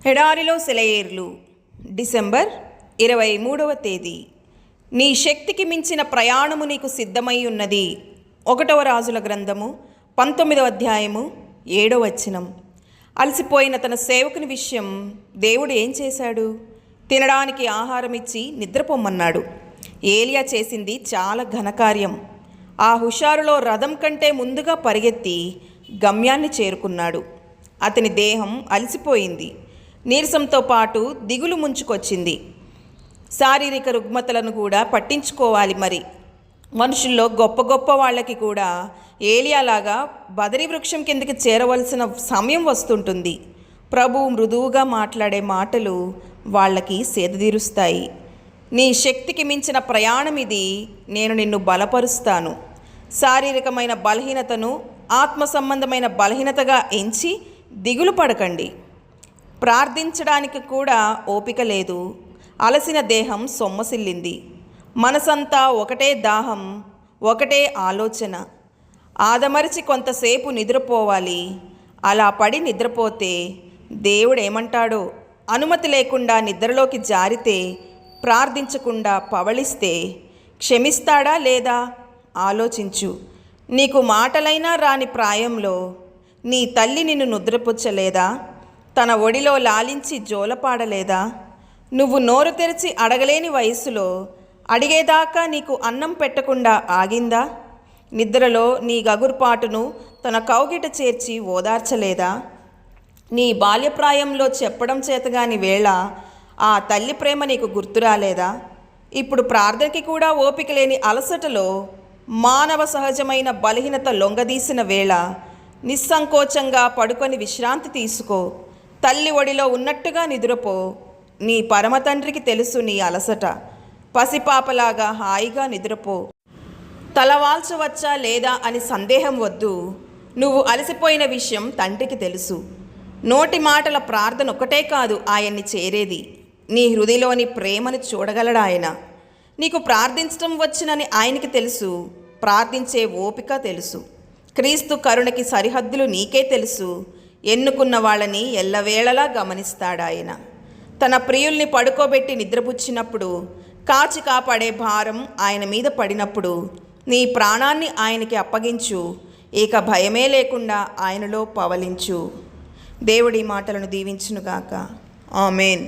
ఎడారిలో సెలయేర్లు డిసెంబర్ 23వ తేదీ. నీ శక్తికి మించిన ప్రయాణము నీకు సిద్ధమై ఉన్నది. 1వ రాజుల గ్రంథము 19వ అధ్యాయము 7వ వచనం. అలసిపోయిన తన సేవకుని విషయం దేవుడు ఏం చేశాడు? తినడానికి ఆహారం ఇచ్చి నిద్రపోమ్మన్నాడు. ఏలియా చేసింది చాలా ఘనకార్యం. ఆ హుషారులో రథం కంటే ముందుగా పరిగెత్తి గమ్యాన్ని చేరుకున్నాడు. అతని దేహం అలసిపోయింది. నీరసంతో పాటు దిగులు ముంచుకొచ్చింది. శారీరక రుగ్మతలను కూడా పట్టించుకోవాలి. మరి మనుషుల్లో గొప్ప గొప్ప వాళ్ళకి కూడా ఏలియాలాగా బదరి వృక్షం కిందకి చేరవలసిన సమయం వస్తుంటుంది. ప్రభు మృదువుగా మాట్లాడే మాటలు వాళ్ళకి సేదతీరుస్తాయి. నీ శక్తికి మించిన ప్రయాణం ఇది. నేను నిన్ను బలపరుస్తాను. శారీరకమైన బలహీనతను ఆత్మ సంబంధమైన బలహీనతగా ఎంచి దిగులు పడకండి. ప్రార్థించడానికి కూడా ఓపిక లేదు. అలసిన దేహం సొమ్మసిల్లింది. మనసంతా ఒకటే దాహం, ఒకటే ఆలోచన. ఆదమరిచి కొంతసేపు నిద్రపోవాలి. అలా పడి నిద్రపోతే దేవుడేమంటాడో? అనుమతి లేకుండా నిద్రలోకి జారితే, ప్రార్థించకుండా పవళిస్తే క్షమిస్తాడా లేదా? ఆలోచించు. నీకు మాటలైనా రాని ప్రాయంలో నీ తల్లి నిన్ను నిద్రపుచ్చలేదా? తన ఒడిలో లాలించి జోలపాడలేదా? నువ్వు నోరు తెరిచి అడగలేని వయసులో అడిగేదాకా నీకు అన్నం పెట్టకుండా ఆగిందా? నిద్రలో నీ గగుర్పాటును తన కౌగిట చేర్చి ఓదార్చలేదా? నీ బాల్యప్రాయంలో చెప్పడం చేతగాని వేళ ఆ తల్లి ప్రేమ నీకు గుర్తురాలేదా? ఇప్పుడు ప్రార్థనకి కూడా ఓపిక లేని అలసటలో మానవ సహజమైన బలహీనత లొంగదీసిన వేళ నిస్సంకోచంగా పడుకొని విశ్రాంతి తీసుకో. తల్లి ఒడిలో ఉన్నట్టుగా నిద్రపో. నీ పరమతండ్రికి తెలుసు నీ అలసట. పసిపాపలాగా హాయిగా నిద్రపో. తలవాల్చవచ్చా లేదా అని సందేహం వద్దు. నువ్వు అలసిపోయిన విషయం తండ్రికి తెలుసు. నోటి మాటల ప్రార్థన ఒకటే కాదు ఆయన్ని చేరేది. నీ హృదయలోని ప్రేమను చూడగలడాయన. నీకు ప్రార్థించడం వచ్చునని ఆయనకి తెలుసు. ప్రార్థించే ఓపిక తెలుసు. క్రీస్తు కరుణకి సరిహద్దులు నీకే తెలుసు. ఎన్నుకున్న వాళ్ళని ఎల్లవేళలా గమనిస్తాడాయన. తన ప్రియుల్ని పడుకోబెట్టి నిద్రపుచ్చినప్పుడు, కాచి కాపాడే భారం ఆయన మీద పడినప్పుడు నీ ప్రాణాన్ని ఆయనకి అప్పగించు. ఇక భయమే లేకుండా ఆయనలో పవలించు. దేవుడి మాటలను దీవించునుగాక. ఆమేన్.